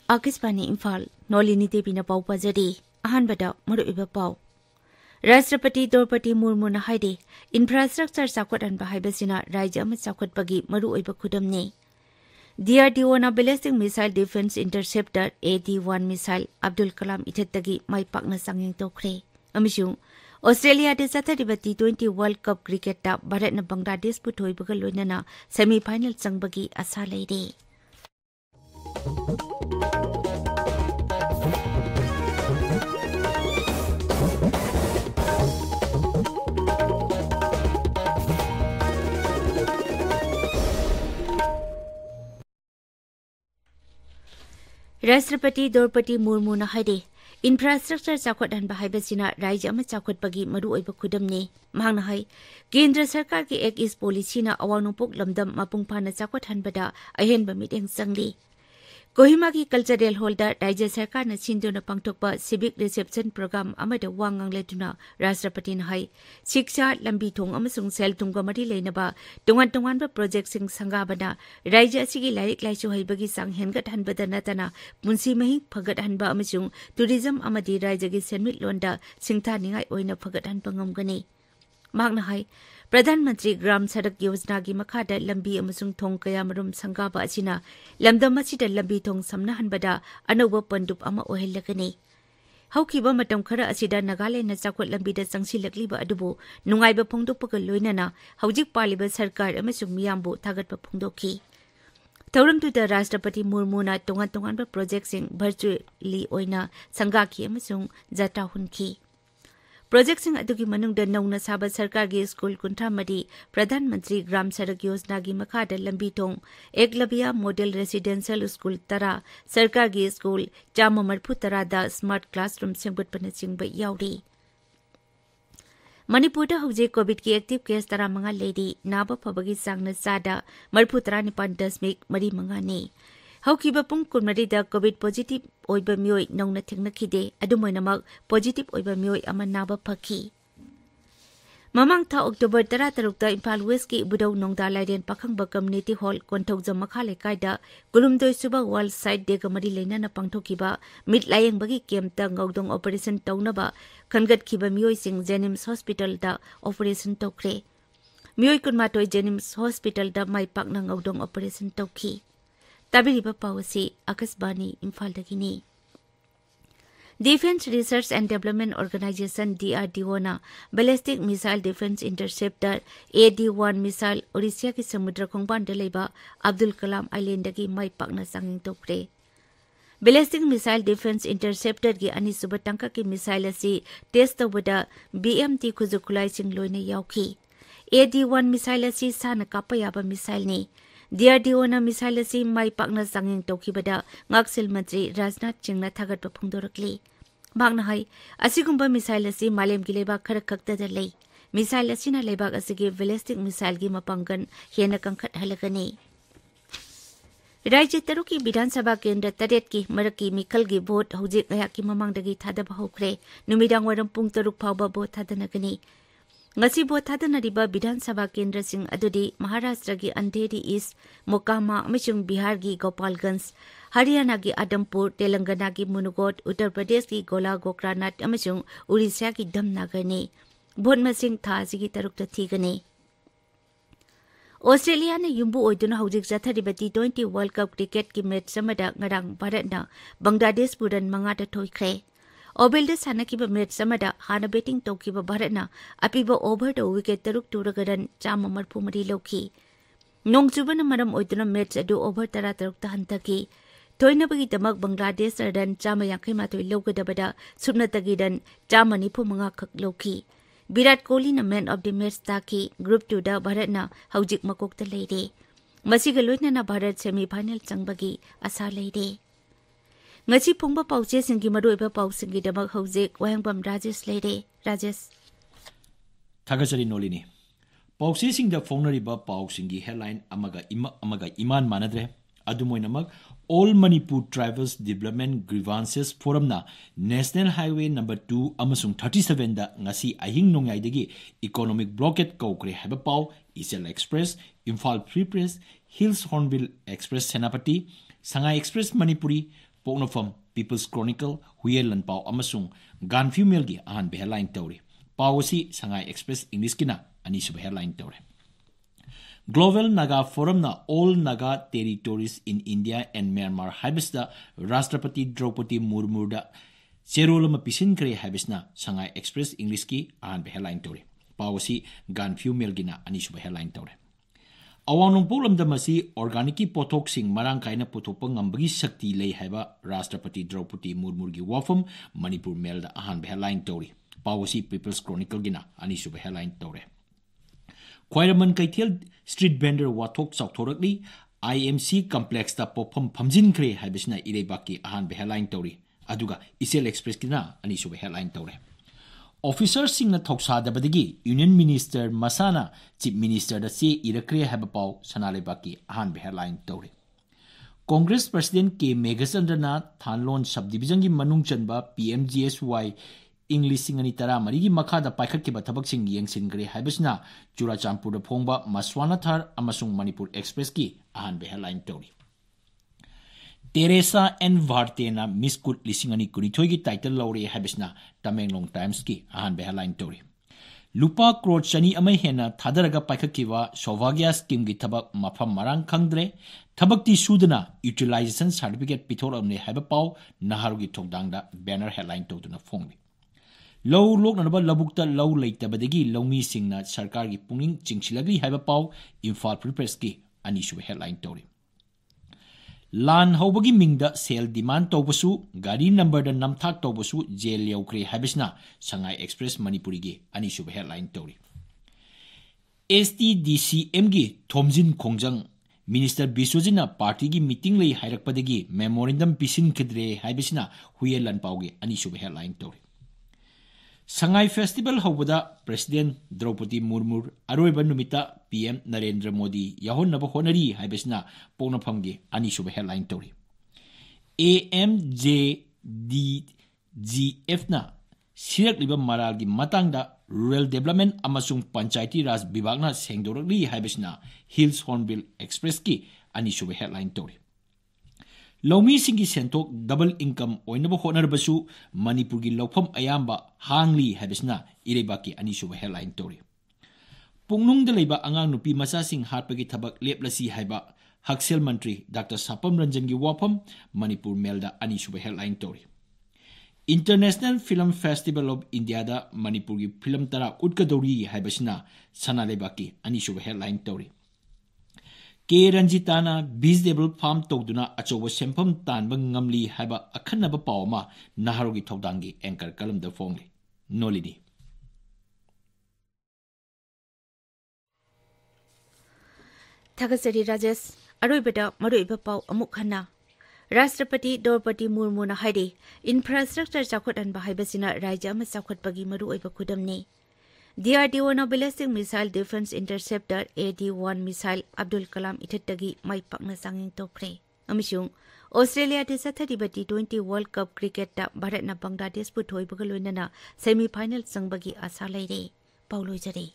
Akisbani Imphal, Nolini Devi na pau pajari, ahanbada maruiba pau. Rashtrapati Draupadi Murmu na haide, infrastructure sakwadan bahaibasina Rajya ama sakwatpagi maruiba khudamne. DRDO na ballistic missile defense interceptor AD-1 missile Abdul Kalam ithattagi mai pakna sanging tokre. Amishung Australia de sathariba T20 World Cup cricket ta Bharat na Bangladesh pu thoibaga loinana semi final changbagi asa leide. Rashtrapati Draupadi Murmu na haide infrastructure sakwadan bahaibasina Rajya ama sakwatpagi maruoiba khudamne mahangna hai Kendra Sarkar ki Act East policy na awanupok lamdam mapungphana sakwathanbada ahenba miteng sangli Kohima ki cultural hall da Rajya Sarkar na sinduna pangthokpa civic reception program amada wangang letuna Rashtrapati na hai shiksha lambi thong amasung sel tungga mari leinaba tongan ba project sing sangabana Rajya asigi lairik laisu haibagi sang hengat hanbada natana munsi mahi phagat hanba amasung tourism amadi Rajya gi senmit londa singtha ningai oina phagat han pangamgani magna hai Pradhan Mantri Gram Sadak Yojana gi makhada lambi amasung thong kaya marum sangaba asina lamdam asida lambi thong samna hanbada anoba pandup ama ohellagani haukiba matam khara asida Nagaland na chakwat lambi da sangsilakliba adubo nungaiba phongdokpaga loinana haujik paliba sarkar amasung miyambu thagatpa phongdokhi Tauramtuda Rashtrapati Murmu na tongan ba project sing virtually oina sangaki amasung jata hunki Project sing adugi manungda nauna saba sarkar gi school kunthamadi Pradhan Mantri Gram Sadak Yojana gi makhada lambi thong Eklavya Model Residential School tara sarkar gi school chama marphu tara da smart classroom sengbatpana chingba yauri Manipur da hauji COVID ki active case tara manga lady naba phabagi sangna sada marphu tara nipan dasmik mari manga ne Haukiba pung kunmari da COVID positive oiba mioi nauna thingna khide adumoinamak positive oiba mioi ama naba phaki Mamang tha October 13 ta Imphal West ki Budau Nongda Laiden Pakhangba Community Hall Konthok Jamakha Lekai da Gulumdoi Suba World Side Day gamari leina na pangthokiba mid layeng bagi camp ta ngaudong operation taunaba khangat khiba mioi sing Jenims Hospital da operation tokre mioi kunmatoi Jenims Hospital da mai pakna ngaudong operation tokhi Tabiriba Pawasi Akasbani Imphal dagini Defense Research and Development Organization DRDO na Ballistic Missile Defense Interceptor AD-1 missile Orissa ki samudra khongban da leiba Abdul Kalam Island dagi mai pakna sanging tokre Ballistic Missile Defense Interceptor gi ani suba tangka ki missile asi test tawada BMT khujukulai sing loina yauki AD-1 missile asi sana kapa yaba missile ni DRDO na missile asi mai pakna sanging tokibada ngaksil mantri Rajnath Singh na thagatpa phongdorakli magna hai asigumba missile asi malem gi leba khara khakta da lei missile asi na leba asigi ballistic missile gi mapangan hena kangkhat halagani Rajya taruki Vidhan Sabha Kendra taret ki maraki mikal gi vote hujik aya ki mamangdagi thadaba hokre numidang waram pung taruk phawba vote thadanagani Ngasi bo thadanariba Vidhan Sabha Kendra sing adudi Maharashtra gi Andheri East, Mokama amachung Bihar gi Gopalganj, Haryana gi Adampur, Telangana gi Munugot, Uttar Pradesh gi Gola Gokranat amachung Orissa gi Damnagar ne. Bhot masing tha sigi tarukta thigane. Australia na yumbu oiduna haujik jathariba T20 World Cup cricket ki match samada ngarang Bharat na Bangladesh puran mangata thoikre. Obelda sanakiba match samada hana betting tokiba Bharatna apiba over the wicket taruk turagaran chama marphu mari lokhi nongchubana maram oiduna match adu over tara taruk ta hantaki toina bagi tamak Bangladesh ran chama yankai matoi logadabada subnatagi dan chama nipu manga khak lokhi Virat Kohli na man of the match taki group 2 da Bharatna haujik makok ta leide masiga loina na Bharat semi final changbagi asa leide Ngachi pungba pauche singi maruiba pausingi damak haujik Wahengbam Rajesh leide Rajesh Thagachari Nolini Pauche sing da phonariba pausingi headline amaga iman manadre adumoinamak All Manipur Tribals Development Grievances Forum na National Highway number 2 amasung 37 da ngasi ahing nongyai economic blockade kaukre haba pau Isel Express Imphal Free Press Hills Hornbill Express Senapati Sangai Express Manipuri Poknofam, People's Chronicle, Huyelan Pau Amasung, Gan Female gi ahan be headline tawri. Pau si Shanghai Express English kina ani sub headline tawri. Global Naga Forum na all Naga territories in India and Myanmar habisda Rashtrapati Draupadi Murmu da Cherolama Pisin Kre habisna Shanghai Express English ki ahan be headline tawri. Pau si Gan Female gina ani sub headline tawri. Awanung polam da masi organiki potok sing marang kaina potopang ngambagi sakti lay haiba Rashtrapati Draupadi Murmu gi wafam Manipur Mail da ahan be headline tawri. Pau si People's Chronicle gina ani sub headline tawri. Kwairaman Kaithel Street Vendor Watok Sautorakli IMC Complex da Popam Pamjin Kre Habisna Irebaki Ahan be headline Tori Aduga Isel Express Kina ani sub headline Tori. Officers sing na Toksa da Badigi Union Minister Masana Chief Minister da Se Irakre Habapau Sanalebaki Ahan be headline Tori. Congress President K Megasandana Thanlon Subdivision gi Manung Chanba PMGSY English sing ani tara marigi makha da paikhat ki bathabak sing yeng sin gre habisna Churachampur da phongba Maswana Thar amasung Manipur Express ki ahan be headline tori. Teresa and Vartena Miskut lisingani kunithoi gi title laure habisna Tamenglong Times ki ahan be headline tori. Lupa crore chani amai hena thadaraga paikhat ki wa Saubhagya scheme gi thabak mafam marang khangdre thabak ti sudana utilization certificate pithoramne habapau naharu gi thokdang da banner headline toduna phongbi. Low look na labukta low late tabadegi low me sing na sarkar gi punging chingchilagri haiba pau Imphal prepares ki ani shu headline tori. Lan hobagi mingda sale demand tobasu gari number da namthak tobasu jail yaukre habisna Shanghai Express Manipuri gi ani shu headline tori. STDCM gi Thomjin Khongjang Minister Biswajina party gi meeting lay hairakpadegi memorandum pisin kidre habisna Huyelan pau gi ani shu headline tori. Shanghai Festival Hobada President Draupadi Murmu Aroiba Numita PM Narendra Modi Yahon Naba Honari Habesna Ponapamgi Ani Shuba headline Tori AMJDGF na Sirak Liba Maralgi Matangda Rural Development Amasung Panchaiti Ras Bibagna Sengdorali Habesna Hills Hornbill Express ki Ani Shuba headline Tori. Lomi singi sentok double income oinaba honarbasu Manipur gi lawpham ayamba hangli habisna irebaki ani suba headline tori. Pungnung da leiba angang nupi masa sing hatpagi thabak leplasi haiba Haksel Mantri Dr. Sapam Ranjan gi wafam Manipur Mail da ani suba headline tori. International Film Festival of India da Manipur gi film tara utkadori haibasna sanalebaki ani suba headline tori. K. Ranjitana Vegetable Farm Togduna Achowa Sempam Tan Bangamli Haba Akanaba Pauma Naharugi Togdangi Anchor Kalam the Fongli. Nolini. Thagasari Rajesh Aruibada Maruiba Pau Amukhana Rashtrapati Draupadi Murmu na haidi infrastructure chakot an bahaibasina Raja ama chakot pagi maruiba kudamni. DRDO na ballistic missile defense interceptor AD-1 missile Abdul Kalam itattagi mai pakna sanging tokre. Amishung Australia ti sa 30 T20 World Cup cricket ta Bharat na Bangladesh puthoi bagaloina na semi final sangbagi asa laire. Paulo jare.